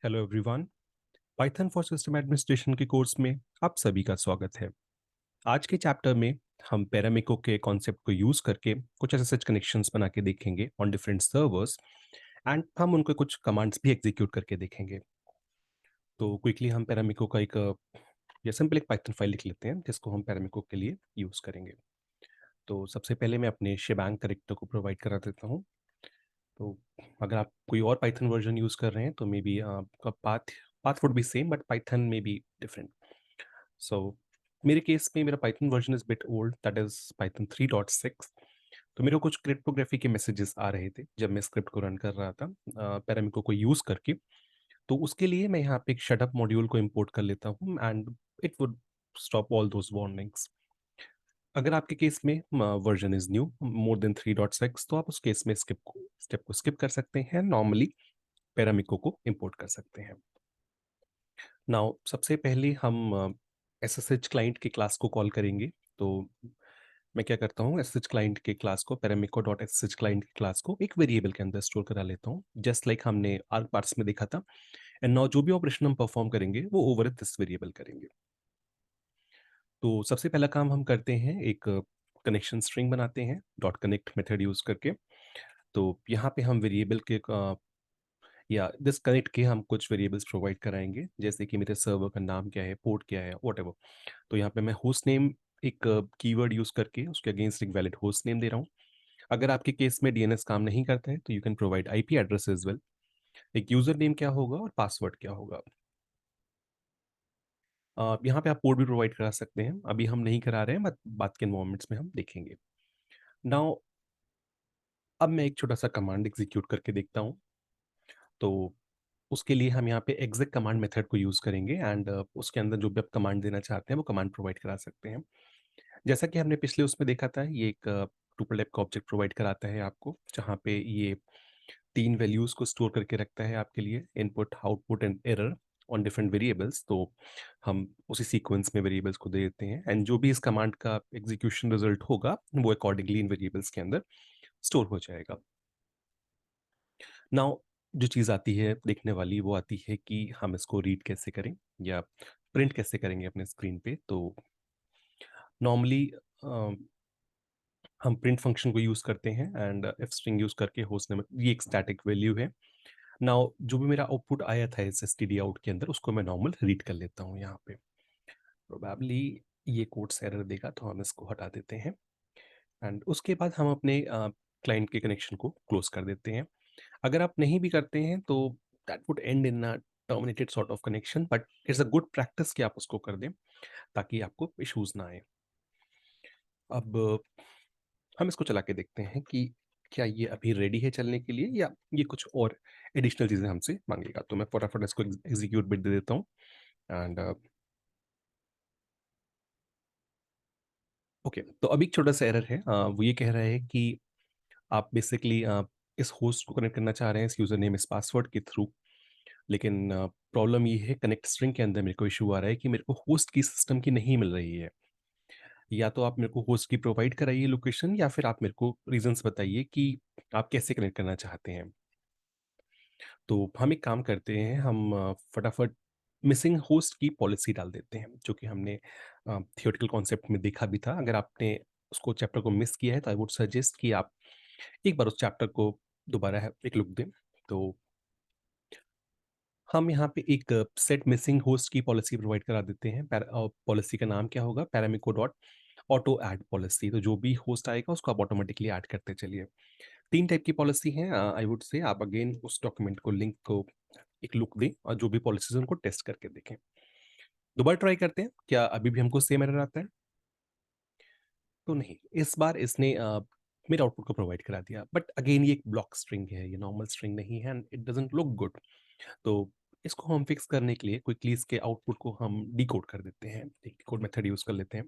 Hello everyone. Python for system administration के course में आप सभी का स्वागत है। आज के चैप्टर में हम पैरामिको के कॉन्सेप्ट को यूज करके कुछ एसएसएच कनेक्शंस बना के देखेंगे ऑन डिफरेंट सर्वर्स एंड हम उनको कुछ कमांड्स भी एग्जीक्यूट करके देखेंगे। तो क्विकली हम पैरामिको का एक या सिंपल एक पाइथन फाइल लिख लेते हैं जिसको हम पैरामिको के लिए यूज करेंगे। तो सबसे पहले मैं अपने शेबांग करेक्टर को प्रोवाइड करा देता हूँ। तो अगर आप कोई और पाइथन वर्जन यूज़ कर रहे हैं तो मे बी आपका path path would be same but Python में बी डिफरेंट। सो मेरे केस में मेरा Python version is bit old, that is Python 3.6। तो मेरे को कुछ क्रिप्टोग्राफी के मैसेजेस आ रहे थे जब मैं स्क्रिप्ट को रन कर रहा था पैरामिको को यूज़ करके। तो उसके लिए मैं यहाँ पे एक शटअप मॉड्यूल को इंपोर्ट कर लेता हूँ and it would stop all those warnings. अगर आपके केस में version is new more than 3.6 तो आप उस केस में स्टेप को स्किप कर सकते हैं, नॉर्मली पैरामिको को इंपोर्ट कर सकते हैं। नाउ सबसे पहले हम एसएसएच क्लाइंट के क्लास को कॉल करेंगे। तो मैं क्या करता हूँ, एसएसएच क्लाइंट के क्लास को पैरामिको डॉट एसएसएच क्लाइंट के क्लास को एक वेरिएबल के अंदर स्टोर करा लेता हूँ, जस्ट लाइक हमने आर्क पार्ट्स में देखा था। एंड नाउ जो भी ऑपरेशन हम परफॉर्म करेंगे वो ओवर दिस वेरिएबल करेंगे। तो सबसे पहला काम हम करते हैं, एक कनेक्शन स्ट्रिंग बनाते हैं डॉट कनेक्ट मेथड यूज करके। तो यहाँ पे हम वेरिएबल के या दिस कनेक्ट के हम कुछ वेरिएबल्स प्रोवाइड कराएंगे, जैसे कि मेरे सर्वर का नाम क्या है, पोर्ट क्या है, व्हाटएवर। तो यहाँ पे मैं होस्ट नेम एक कीवर्ड यूज करके उसके अगेंस्ट एक वैलिड होस्ट नेम दे रहा हूँ। अगर आपके केस में डीएनएस काम नहीं करता है तो you can provide IP address as well. एक यूजर नेम क्या होगा और पासवर्ड क्या होगा। यहाँ पे आप पोर्ट भी प्रोवाइड करा सकते हैं, अभी हम नहीं करा रहे हैं बट बात के मोमेंट्स में हम देखेंगे। नाउ अब मैं एक छोटा सा कमांड एग्जीक्यूट करके देखता हूँ। तो उसके लिए हम यहाँ पे एग्जिट कमांड मेथड को यूज़ करेंगे एंड उसके अंदर जो भी आप कमांड देना चाहते हैं वो कमांड प्रोवाइड करा सकते हैं। जैसा कि हमने पिछले उसमें देखा था, ये एक टुपल टाइप का ऑब्जेक्ट प्रोवाइड कराता है आपको, जहाँ पे ये 3 वैल्यूज़ को स्टोर करके रखता है आपके लिए, input, output and error on different variables. तो हम उसी सीक्वेंस में वेरिएबल्स को दे देते हैं एंड जो भी इस कमांड का एग्जीक्यूशन रिजल्ट होगा वो अकॉर्डिंगली इन वेरिएबल्स के अंदर स्टोर हो जाएगा। नाउ जो चीज़ आती है देखने वाली, वो आती है कि हम इसको रीड कैसे करें या प्रिंट कैसे करेंगे अपने स्क्रीन पे। तो नॉर्मली हम प्रिंट फंक्शन को यूज़ करते हैं एंड एफ स्ट्रिंग यूज़ करके होस्ट नेम, ये एक स्टैटिक वैल्यू है। नाउ जो भी मेरा आउटपुट आया था इस एस टी डी आउट के अंदर, उसको मैं नॉर्मल रीड कर लेता हूँ यहाँ पे। प्रोबेबली ये कोड्स एरर देगा तो हम इसको हटा देते हैं एंड उसके बाद हम अपने क्लाइंट के कनेक्शन को क्लोज कर देते हैं। अगर आप नहीं भी करते हैं तो that would and in a terminated sort of connection, but it's a good practice कि आप उसको कर दें ताकि आपको इश्यूज ना आए। अब हम इसको चला के देखते हैं कि क्या ये अभी रेडी है चलने के लिए या ये कुछ और एडिशनल चीज़ें हमसे मांगेगा। तो मैं फटाफट इसको एग्जीक्यूट बिट दे देता हूँ एंड ओके। तो अभी एक छोटा सा एरर है, वो ये कह रहा है कि आप बेसिकली इस होस्ट को कनेक्ट करना चाह रहे हैं इस यूज़र नेम इस पासवर्ड के थ्रू। लेकिन प्रॉब्लम ये है, कनेक्ट स्ट्रिंग के अंदर मेरे को इशू आ रहा है कि मेरे को होस्ट की सिस्टम की नहीं मिल रही है। या तो आप मेरे को होस्ट की प्रोवाइड कराइए लोकेशन, या फिर आप मेरे को रीजंस बताइए कि आप कैसे कनेक्ट करना चाहते हैं। तो हम एक काम करते हैं, हम फटाफट मिसिंग होस्ट की पॉलिसी डाल देते हैं, जो कि हमने थियोरेटिकल कॉन्सेप्ट में देखा भी था। अगर आपने उसको चैप्टर को मिस किया है तो आई वुड सजेस्ट कि आप एक बार उस चैप्टर को दोबारा एक लुक दें। तो हम यहाँ पे एक सेट मिसिंग होस्ट की पॉलिसी प्रोवाइड करा देते हैं। पॉलिसी का नाम क्या होगा, पैरामिको डॉट ऑटो ऐड पॉलिसी। तो जो भी होस्ट आएगा उसको आप ऑटोमेटिकली ऐड करते चलिए। 3 टाइप की पॉलिसी हैं, आई वुड से आप अगेन उस डॉक्यूमेंट को लिंक को एक लुक दें और जो भी पॉलिसीज़ हैं उनको टेस्ट करके देखें। दोबारा ट्राई करते हैं, क्या अभी भी हमको सेम एरर आता है? तो नहीं, इस बार इसने मेरे आउटपुट को प्रोवाइड करा दिया, बट अगेन ये एक ब्लॉक स्ट्रिंग है, ये नॉर्मल स्ट्रिंग नहीं है and it doesn't look good. तो इसको हम फिक्स करने के लिए क्विकली इसके आउटपुट को हम डिकोड कर देते हैं, एक डिकोड मेथड यूज़ कर लेते हैं।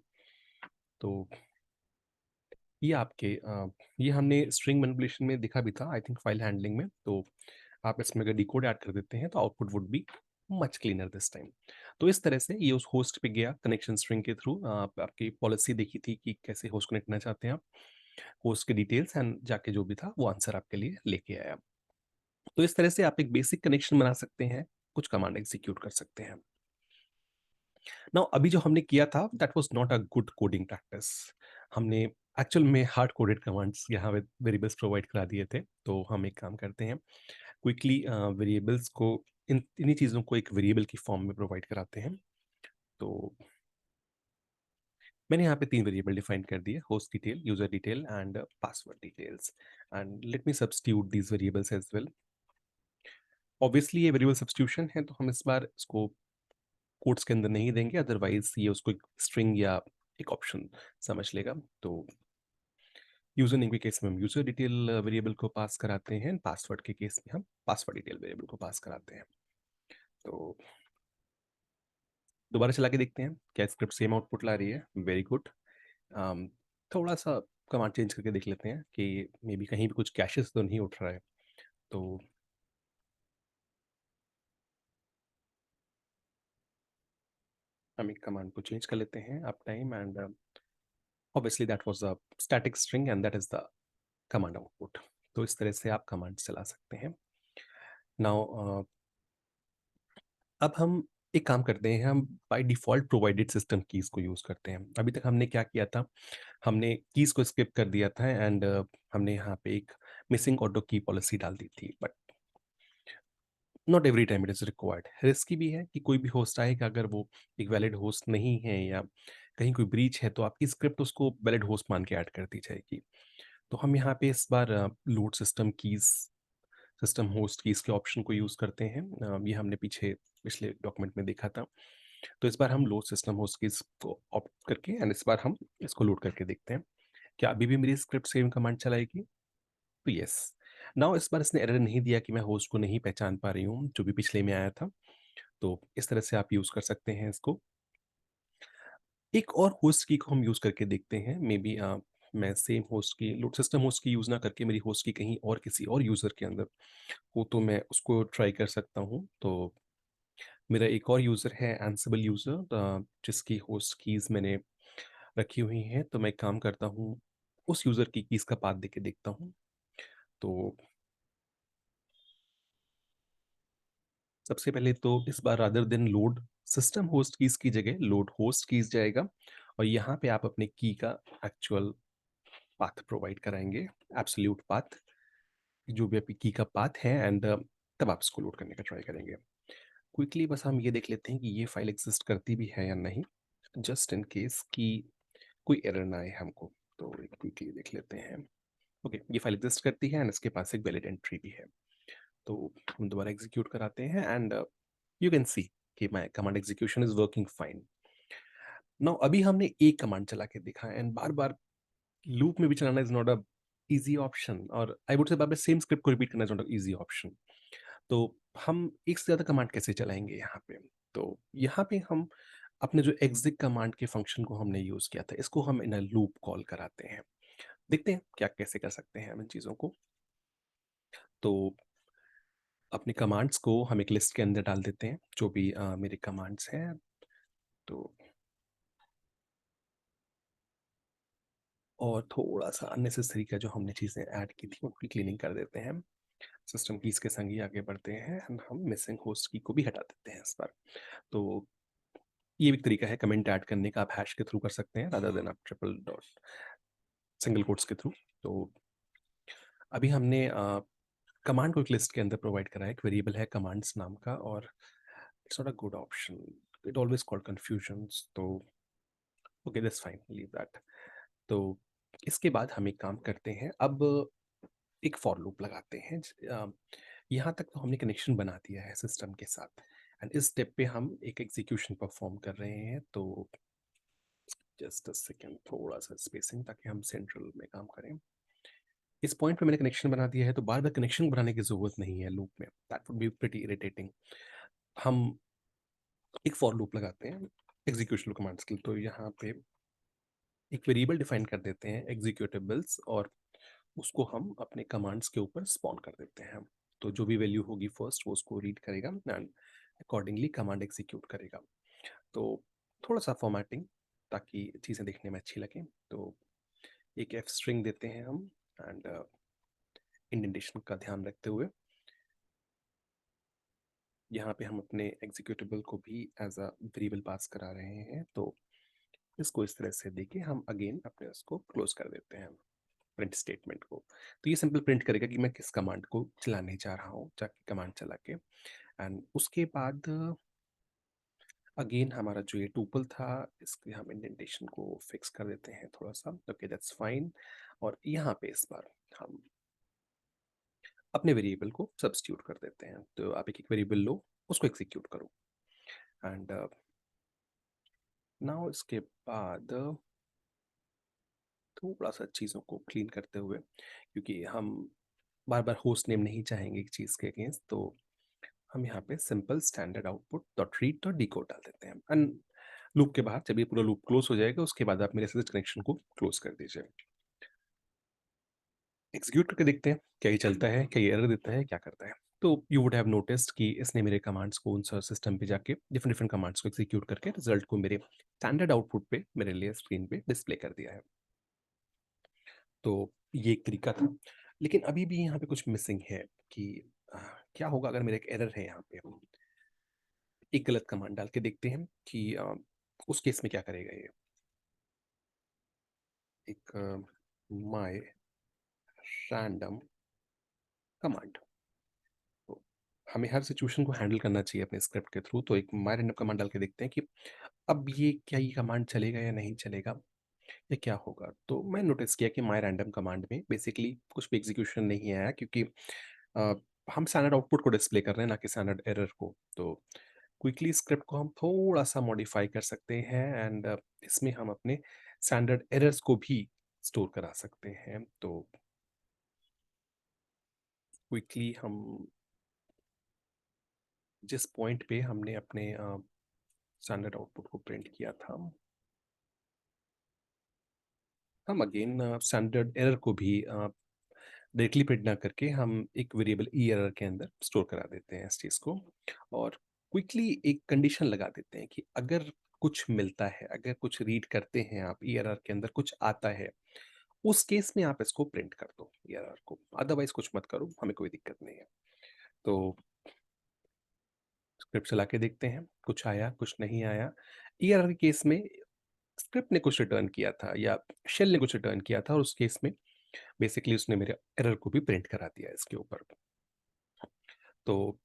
तो ये आपके ये हमने स्ट्रिंग मैनिपुलेशन में देखा भी था, आई थिंक फाइल हैंडलिंग में। तो आप इसमें अगर डिकोड ऐड कर देते हैं तो output would be much cleaner this time. तो इस तरह से ये उस होस्ट पे गया कनेक्शन स्ट्रिंग के थ्रू। आप आपकी पॉलिसी देखी थी कि कैसे होस्ट कनेक्ट करना चाहते हैं आप, होस्ट के डिटेल्स एंड जाके जो भी था वो आंसर आपके लिए लेके आया। तो इस तरह से आप एक बेसिक कनेक्शन बना सकते हैं कुछ कमांड एग्जीक्यूट कर सकते हैं। नाउ अभी जो हमने किया था that was not a good coding practice. हमने एक्चुअल में हार्ड कोडेड कमांड्स यहाँ वेरिएबल्स प्रोवाइड करा दिए थे। तो हम एक काम करते हैं, क्विकली वेरिएबल्स को इन्हीं चीज़ों को एक वेरिएबल की फॉर्म में प्रोवाइड कराते हैं। तो मैंने यहाँ पे 3 वेरिएबल डिफाइन कर दिए, host detail, user detail and password details. And let me substitute these variables as well. Obviously ये वेरिएबल सब्स्टिट्यूशन है, तो हम इस बार इसको कोट्स के अंदर नहीं देंगे, अदरवाइज ये उसको एक स्ट्रिंग या एक ऑप्शन समझ लेगा। तो यूजर नेम के केस में हम यूजर डिटेल वेरिएबल को पास कराते हैं, पासवर्ड के केस में हम पासवर्ड डिटेल वेरिएबल को पास कराते हैं। तो दोबारा चला के देखते हैं क्या स्क्रिप्ट सेम आउटपुट ला रही है। Very good. थोड़ा सा कमांड चेंज करके देख लेते हैं कि मे बी कहीं भी कुछ कैशेस तो नहीं उठ रहा है। तो हम एक कमांड को चेंज कर लेते हैं up time and obviously that was a static string and that is the command output. तो इस तरह से आप कमांड चला सकते हैं। नाउ अब हम एक काम करते हैं, हम by default provided system keys को यूज़ करते हैं। अभी तक हमने क्या किया था, हमने कीज़ को स्किप कर दिया था एंड हमने यहाँ पे एक मिसिंग ऑटो की पॉलिसी डाल दी थी, but not every time it is required. Risky भी है कि कोई भी होस्ट आएगा, अगर वो एक वैलिड होस्ट नहीं है या कहीं कोई ब्रीच है, तो आपकी स्क्रिप्ट उसको वैलिड होस्ट मान के ऐड कर दी जाएगी। तो हम यहाँ पे इस बार load system keys, system host keys के ऑप्शन को यूज़ करते हैं। ये हमने पिछले डॉक्यूमेंट में देखा था। तो इस बार हम लोड सिस्टम होस्ट कीज़ को ऑप्ट करके एंड इस बार हम इसको लोड करके देखते हैं। क्या अभी भी मेरी स्क्रिप्ट सेम कमांड चलाएगी? तो यस। नाउ इस बार इसने एरर नहीं दिया कि मैं होस्ट को नहीं पहचान पा रही हूँ, जो भी पिछले में आया था। तो इस तरह से आप यूज़ कर सकते हैं इसको। एक और होस्ट की को हम यूज़ करके देखते हैं। मे बी मैं सेम होस्ट की, लोड सिस्टम होस्ट की यूज़ ना करके मेरी होस्ट की कहीं और किसी और यूज़र के अंदर हो, तो मैं उसको ट्राई कर सकता हूँ। तो मेरा एक और यूज़र है एंसिबल यूज़र, जिसकी होस्ट कीज़ मैंने रखी हुई हैं। तो मैं एक काम करता हूँ, उस यूज़र की कीज़ का पाथ देके देखता हूँ। तो सबसे पहले तो इस बार rather than load system host keys की जगह लोड होस्ट कीज़ जाएगा और यहाँ पे आप अपने की का एक्चुअल पाथ प्रोवाइड कराएँगे, एब्सोल्यूट पाथ, जो भी आपकी की का पाथ है एंड तब आप इसको लोड करने का ट्राई करेंगे। क्विकली बस हम ये देख लेते हैं कि ये फाइल एग्ज़िस्ट करती भी है या नहीं, जस्ट इन केस कि कोई एरर ना आए हमको। तो एक क्विकली देख लेते हैं। ओके, ये फाइल एग्ज़िस्ट करती है एंड इसके पास एक वैलिड एंट्री भी है। तो हम दोबारा एग्जीक्यूट कराते हैं एंड यू कैन सी कि my command execution is working fine. Now अभी हमने एक कमांड चला के देखा एंड बार बार लूप में भी चलाना is not a easy option, और आई वुड से बार बार सेम स्क्रिप्ट को रिपीट करना is not a easy option. तो हम एक से ज़्यादा कमांड कैसे चलाएंगे यहाँ पे? तो यहाँ पे हम अपने जो एग्जिट कमांड के फंक्शन को हमने यूज़ किया था, इसको हम इन अ लूप कॉल कराते हैं। देखते हैं क्या कैसे कर सकते हैं हम इन चीज़ों को। तो अपनी कमांड्स को हम एक लिस्ट के अंदर डाल देते हैं, जो भी मेरे कमांड्स हैं। तो और थोड़ा-सा अननेसेसरी का जो हमने चीज़ें ऐड की थी, उनकी क्लीनिंग कर देते हैं। सिस्टम कीज़ के संग ही आगे बढ़ते हैं एंड हम मिसिंग होस्ट की को भी हटा देते हैं इस बार। तो ये भी एक तरीका है कमेंट ऐड करने का, आप हैश के थ्रू कर सकते हैं रादर देन आप ट्रिपल डॉट सिंगल कोट्स के थ्रू। तो अभी हमने कमांड को एक लिस्ट के अंदर प्रोवाइड करा है, एक वेरिएबल है कमांड्स नाम का, और it's not a good option, it always called confusions. तो okay, that's fine, leave that. तो इसके बाद हम एक काम करते हैं, अब एक फॉर लूप लगाते हैं। यहाँ तक तो हमने कनेक्शन बना दिया है सिस्टम के साथ एंड इस स्टेप पे हम एक एग्जीक्यूशन परफॉर्म कर रहे हैं। तो जस्ट अ सेकेंड, थोड़ा सा स्पेसिंग ताकि हम सेंट्रल में काम करें। इस पॉइंट पे मैंने कनेक्शन बना दिया है, तो बार बार कनेक्शन बनाने की जरूरत नहीं है लूप में, that would be pretty irritating. हम एक फॉर लूप लगाते हैं एग्जीक्यूशन कमांड्स के लिए। तो यहाँ पे एक वेरिएबल डिफाइन कर देते हैं एग्जीक्यूटेबल्स, और उसको हम अपने कमांड्स के ऊपर स्पॉन कर देते हैं। तो जो भी वैल्यू होगी फर्स्ट वो उसको रीड करेगा एंड अकॉर्डिंगली कमांड एग्जीक्यूट करेगा। तो थोड़ा सा फॉर्मेटिंग ताकि चीज़ें देखने में अच्छी लगें। तो एक एफ स्ट्रिंग देते हैं हम एंड इंडेंटेशन का ध्यान रखते हुए। यहाँ पे हम अपने एग्जीक्यूटेबल को भी एज अ वेरिएबल पास करा रहे हैं, तो इसको इस तरह से देके हम अगेन अपने उसको क्लोज कर देते हैं प्रिंट स्टेटमेंट को। तो ये सिंपल प्रिंट करेगा कि मैं किस कमांड को चलाने जा रहा हूँ, जाके कमांड चला के। एंड उसके बाद अगेन हमारा जो ये टुपल था, इसके हम इंडेंटेशन को फिक्स कर देते हैं थोड़ा सा। Okay, that's fine. और यहाँ पे इस बार हम अपने वेरिएबल को सब्स्टिट्यूट कर देते हैं। तो आप एक एक वेरिएबल लो, उसको एग्जीक्यूट करो। एंड नाउ इसके बाद थोड़ा सा चीज़ों को क्लीन करते हुए, क्योंकि हम बार बार होस्ट नेम नहीं चाहेंगे एक चीज़ के अगेंस्ट, तो हम यहाँ पे simple standard output dot read dot decode डाल देते हैं। एंड लूप के बाहर जब ये पूरा लूप क्लोज हो जाएगा, उसके बाद आप मेरे SSH कनेक्शन को क्लोज कर दीजिए। एग्जीक्यूट करके देखते हैं क्या ये चलता है, क्या ये एरर देता है, क्या करता है। तो यू वुड हैव नोटिस्ड कि इसने मेरे कमांड्स को उन सिस्टम पे जाके डिफरेंट डिफरेंट कमांड्स को एग्जीक्यूट करके रिजल्ट को मेरे स्टैंडर्ड आउटपुट पे मेरे लिए स्क्रीन पे डिस्प्ले कर दिया है। तो ये एक तरीका था, लेकिन अभी भी यहाँ पे कुछ मिसिंग है कि आ, क्या होगा अगर मेरा एक एरर है यहाँ पे। हम एक गलत कमांड डाल के देखते हैं कि उस केस में क्या करेगा ये। एक माय रैंडम कमांड। तो हमें हर सिचुएशन को हैंडल करना चाहिए अपने स्क्रिप्ट के थ्रू। तो एक माय रैंडम कमांड डाल के देखते हैं कि अब ये क्या ये कमांड चलेगा या नहीं चलेगा, या क्या होगा। तो मैं नोटिस किया कि माय रैंडम कमांड में बेसिकली कुछ भी एग्जीक्यूशन नहीं आया, क्योंकि अ, हम स्टैंडर्ड आउटपुट को डिस्प्ले कर रहे हैं, ना कि स्टैंडर्ड एरर को। तो क्विकली स्क्रिप्ट को हम थोड़ा सा मॉडिफाई कर सकते हैं, एंड इसमें हम अपने स्टैंडर्ड एरर्स को भी स्टोर करा सकते हैं। तो क्विकली हम जिस पॉइंट पे हमने अपने स्टैंडर्ड आउटपुट को प्रिंट किया था, हम अगेन स्टैंडर्ड एरर को भी डायरेक्टली प्रिंट ना करके हम एक वेरिएबल ई एरर के अंदर स्टोर करा देते हैं इस चीज़ को। और क्विकली एक कंडीशन लगा देते हैं कि अगर कुछ मिलता है, अगर कुछ रीड करते हैं आप ई एरर के अंदर कुछ आता है, उस केस में आप इसको प्रिंट कर दो ई एरर को, अदरवाइज कुछ मत करो, हमें कोई दिक्कत नहीं है। तो स्क्रिप्ट चला के देखते हैं, कुछ आया कुछ नहीं आया। ई एरर के केस में स्क्रिप्ट ने कुछ रिटर्न किया था या शेल ने कुछ रिटर्न किया था, और उस केस में बेसिकली उसने मेरे एरर को भी प्रिंट करा दिया इसके ऊपर। तो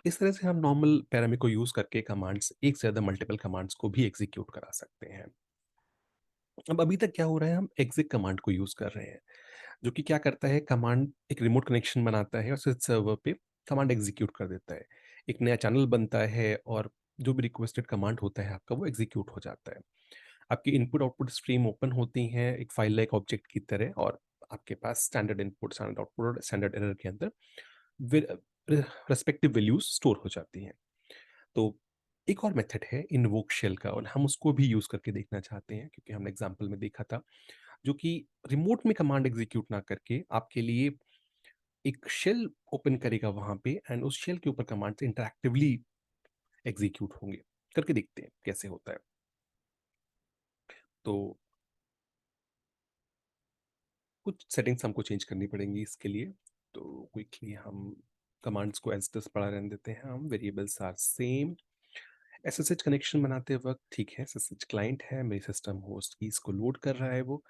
इस तरह से हम नॉर्मल पैरामीटर को यूज करके कमांड्स, एक से ज्यादा मल्टीपल कमांड्स को भी एग्जीक्यूट करा सकते हैं। अब अभी तक क्या हो रहा है, हम exec कमांड को यूज कर रहे हैं, जो कि क्या करता है, कमांड एक रिमोट कनेक्शन बनाता है और सर्वर पे कमांड एग्जीक्यूट कर देता है। एक नया चैनल बनता है और जो भी रिक्वेस्टेड कमांड होता है आपका, वो एग्जीक्यूट हो जाता है। आपकी इनपुट आउटपुट स्ट्रीम ओपन होती हैं एक फाइल लाइक ऑब्जेक्ट की तरह, और आपके पास स्टैंडर्ड इनपुट, स्टैंडर्ड आउटपुट और स्टैंडर्ड एरर के अंदर रेस्पेक्टिव वैल्यूज स्टोर हो जाती हैं। तो एक और मेथड है इन्वोक शेल का, और हम उसको भी यूज करके देखना चाहते हैं, क्योंकि हमने एग्जांपल में देखा था, जो कि रिमोट में कमांड एग्जीक्यूट ना करके आपके लिए एक शेल ओपन करेगा वहां पे, एंड उस शेल के ऊपर कमांड्स इंटरैक्टिवली एग्जीक्यूट होंगे। करके देखते हैं कैसे होता है। तो कुछ सेटिंग्स हमको चेंज करनी पड़ेंगी इसके लिए। तो क्विकली हम कमांड्स को एज इट इज पड़ा रहने देते हैं। हम variables are same. SSH connection बनाते वक्त ठीक है, SSH क्लाइंट है, मेरे सिस्टम होस्ट की इसको लोड कर रहा है, वो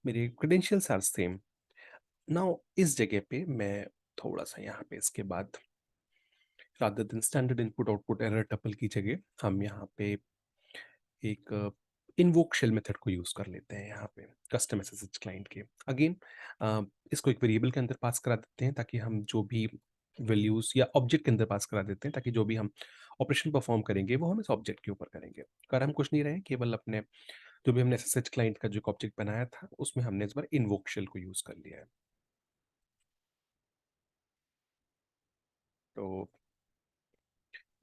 मेरे क्रेडेंशियल्स आर सेम। नाउ इस जगह पे मैं थोड़ा सा यहाँ पे इसके बाद, rather than standard input output error tuple की जगह, हम यहाँ पे एक इन्वोक शेल मेथड को यूज कर लेते हैं यहाँ पे कस्टम SSH क्लाइंट के। अगेन इसको एक वेरिएबल के अंदर पास करा देते हैं, ताकि हम जो भी वैल्यूज या ऑब्जेक्ट के अंदर पास करा देते हैं, ताकि जो भी हम ऑपरेशन परफॉर्म करेंगे वो हम इस ऑब्जेक्ट के ऊपर करेंगे। कर हम कुछ नहीं रहे, केवल अपने जो भी हमने SSH क्लाइंट का जो ऑब्जेक्ट बनाया था, उसमें हमने इस बार इन्वोक शेल को यूज कर लिया है। तो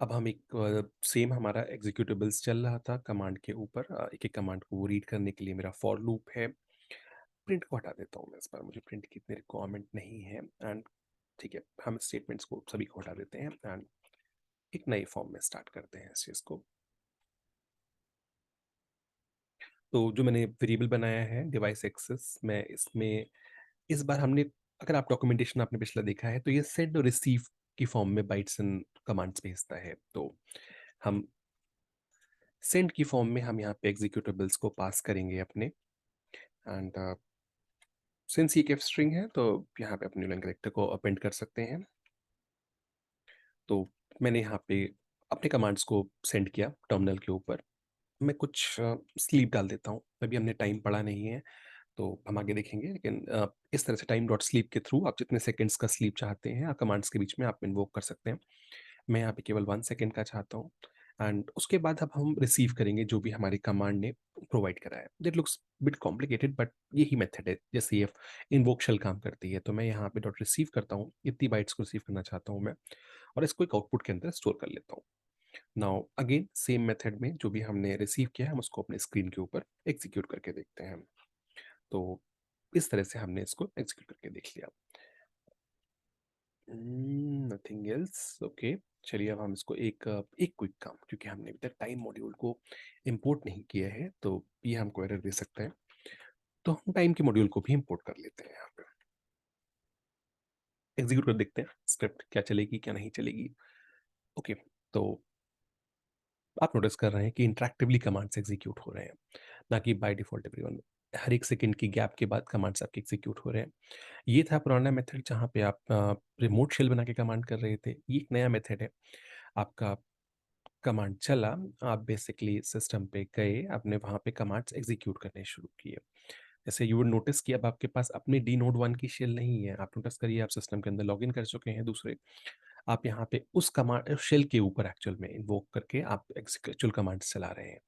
अब हम एक सेम हमारा एग्जीक्यूटेबल्स चल रहा था कमांड के ऊपर, एक एक कमांड को वो रीड करने के लिए मेरा फॉर लूप है। प्रिंट को हटा देता हूँ मैं इस बार, मुझे प्रिंट की इतनी रिक्वायरमेंट नहीं है। एंड ठीक है, हम स्टेटमेंट्स को सभी को हटा देते हैं, एंड एक नई फॉर्म में स्टार्ट करते हैं इस चीज़ को। तो जो मैंने वेरिएबल बनाया है डिवाइस एक्सेस, मैं इसमें इस बार हमने, अगर आप डॉक्यूमेंटेशन आपने पिछला देखा है, तो ये सेंड और रिसीव की फॉर्म में बाइट्स एंड कमांड्स भेजता है। तो हम सेंड की फॉर्म में हम यहाँ पे एग्जीक्यूटेबल्स को पास करेंगे अपने, एंड सिंस ये एक स्ट्रिंग है तो यहाँ पे अपने लाइन कैरेक्टर को अपेंड कर सकते हैं। तो मैंने यहाँ पे अपने कमांड्स को सेंड किया टर्मिनल के ऊपर। मैं कुछ स्लीप डाल देता हूँ, अभी हमने टाइम पढ़ा नहीं है तो हम आगे देखेंगे, लेकिन इस तरह से टाइम डॉट स्लीप के थ्रू आप जितने सेकंड्स का स्लीप चाहते हैं कमांड्स के बीच में आप इन्वोक कर सकते हैं। मैं यहाँ पे केवल 1 सेकेंड का चाहता हूँ, एंड उसके बाद अब हम रिसीव करेंगे जो भी हमारी कमांड ने प्रोवाइड करा है। That looks bit complicated but यही मेथड है जैसे ये इन्वोक शेल काम करती है। तो मैं यहाँ पे डॉट रिसीव करता हूँ, इतनी बाइट्स को रिसीव करना चाहता हूँ मैं, और इसको एक आउटपुट के अंदर स्टोर कर लेता हूँ। नाउ अगेन सेम मेथड में जो भी हमने रिसीव किया है हम उसको अपने स्क्रीन के ऊपर एग्जीक्यूट करके देखते हैं। तो इस तरह से हमने इसको एग्जीक्यूट करके देख लिया। Nothing else, okay. चलिए अब हम इसको एक क्विक काम, क्योंकि हमने अभी तक टाइम मॉड्यूल को इंपोर्ट नहीं किया है तो ये हमको एरर दे सकता है, तो हम टाइम के मॉड्यूल को भी इंपोर्ट कर लेते हैं। यहाँ पे एग्जीक्यूट कर देखते हैं स्क्रिप्ट क्या चलेगी क्या नहीं चलेगी। ओके, तो आप नोटिस कर रहे हैं कि इंटरेक्टिवली कमांड्स एग्जीक्यूट हो रहे हैं, ना कि बाय डिफॉल्ट एवरीवन हर एक सेकंड की गैप के बाद कमांड्स आपके एग्जीक्यूट हो रहे हैं। ये था पुराना मेथड जहाँ पे आप रिमोट शेल बना के कमांड कर रहे थे। ये एक नया मेथड है, आपका कमांड चला, आप बेसिकली सिस्टम पे गए, आपने वहाँ पे कमांड्स एग्जीक्यूट करने शुरू किए। जैसे यू वुड नोटिस कि अब आपके पास अपनी डी नोड 1 की शेल नहीं है। आप नोटिस करिए आप सिस्टम के अंदर लॉगिन कर चुके हैं दूसरे, आप यहाँ पे उस कमांड शेल के ऊपर एक्चुअल में इन्वोक करके आप एक्चुअल कमांड्स चला रहे हैं।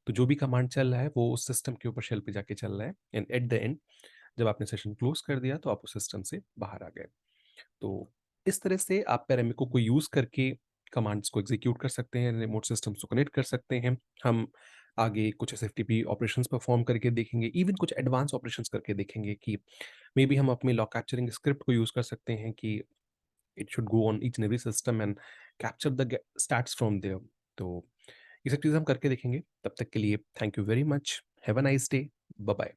तो जो भी कमांड चल रहा है वो उस सिस्टम के ऊपर शेल पे जाके चल रहा है, एंड एट द एंड जब आपने सेशन क्लोज कर दिया तो आप उस सिस्टम से बाहर आ गए। तो इस तरह से आप पैरामीको को यूज करके कमांड्स को एग्जीक्यूट कर सकते हैं, रिमोट सिस्टम्स को कनेक्ट कर सकते हैं। हम आगे कुछ एसएफटीपी ऑपरेशंस परफॉर्म करके देखेंगे, इवन कुछ एडवांस ऑपरेशंस करके देखेंगे कि मे बी हम अपने लॉग कैप्चरिंग स्क्रिप्ट को यूज कर सकते हैं कि it should go on each and every system and capture the stats from there. तो ये सब चीज़ हम करके देखेंगे। तब तक के लिए thank you very much, have a nice day, bye bye.